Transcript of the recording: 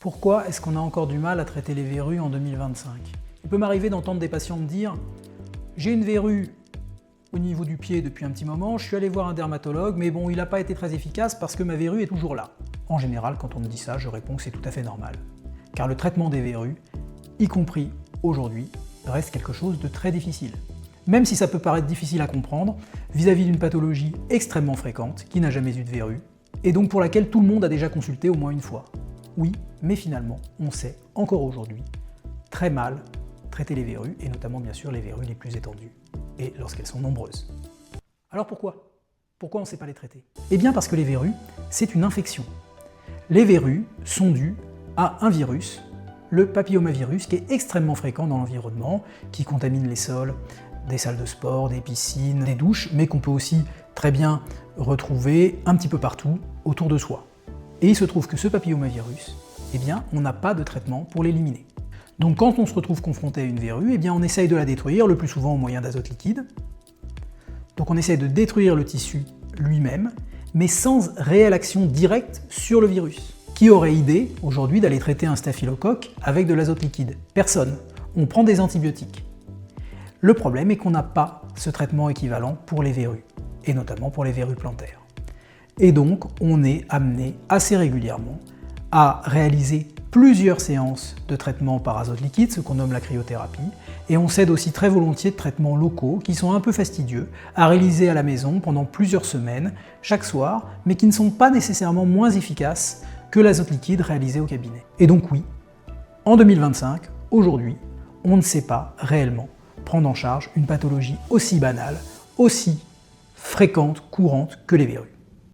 Pourquoi est-ce qu'on a encore du mal à traiter les verrues en 2025? Il peut m'arriver d'entendre des patients me dire « J'ai une verrue au niveau du pied depuis un petit moment, je suis allé voir un dermatologue, mais bon, il n'a pas été très efficace parce que ma verrue est toujours là. » En général, quand on me dit ça, je réponds que c'est tout à fait normal. Car le traitement des verrues, y compris aujourd'hui, reste quelque chose de très difficile. Même si ça peut paraître difficile à comprendre, vis-à-vis d'une pathologie extrêmement fréquente, qui n'a jamais eu de verrue, et donc pour laquelle tout le monde a déjà consulté au moins une fois. Oui, mais finalement, on sait, encore aujourd'hui, très mal traiter les verrues, et notamment bien sûr les verrues les plus étendues, et lorsqu'elles sont nombreuses. Alors pourquoi? Pourquoi on ne sait pas les traiter? Eh bien parce que les verrues, c'est une infection. Les verrues sont dues à un virus, le papillomavirus, qui est extrêmement fréquent dans l'environnement, qui contamine les sols, des salles de sport, des piscines, des douches, mais qu'on peut aussi très bien retrouver un petit peu partout autour de soi. Et il se trouve que ce papillomavirus, eh bien, on n'a pas de traitement pour l'éliminer. Donc quand on se retrouve confronté à une verrue, eh bien, on essaye de la détruire, le plus souvent au moyen d'azote liquide. Donc on essaye de détruire le tissu lui-même, mais sans réelle action directe sur le virus. Qui aurait idée aujourd'hui d'aller traiter un staphylocoque avec de l'azote liquide? Personne. On prend des antibiotiques. Le problème est qu'on n'a pas ce traitement équivalent pour les verrues, et notamment pour les verrues plantaires. Et donc, on est amené assez régulièrement à réaliser plusieurs séances de traitement par azote liquide, ce qu'on nomme la cryothérapie, et on s'aide aussi très volontiers de traitements locaux qui sont un peu fastidieux, à réaliser à la maison pendant plusieurs semaines, chaque soir, mais qui ne sont pas nécessairement moins efficaces que l'azote liquide réalisé au cabinet. Et donc oui, en 2025, aujourd'hui, on ne sait pas réellement prendre en charge une pathologie aussi banale, aussi fréquente, courante que les verrues.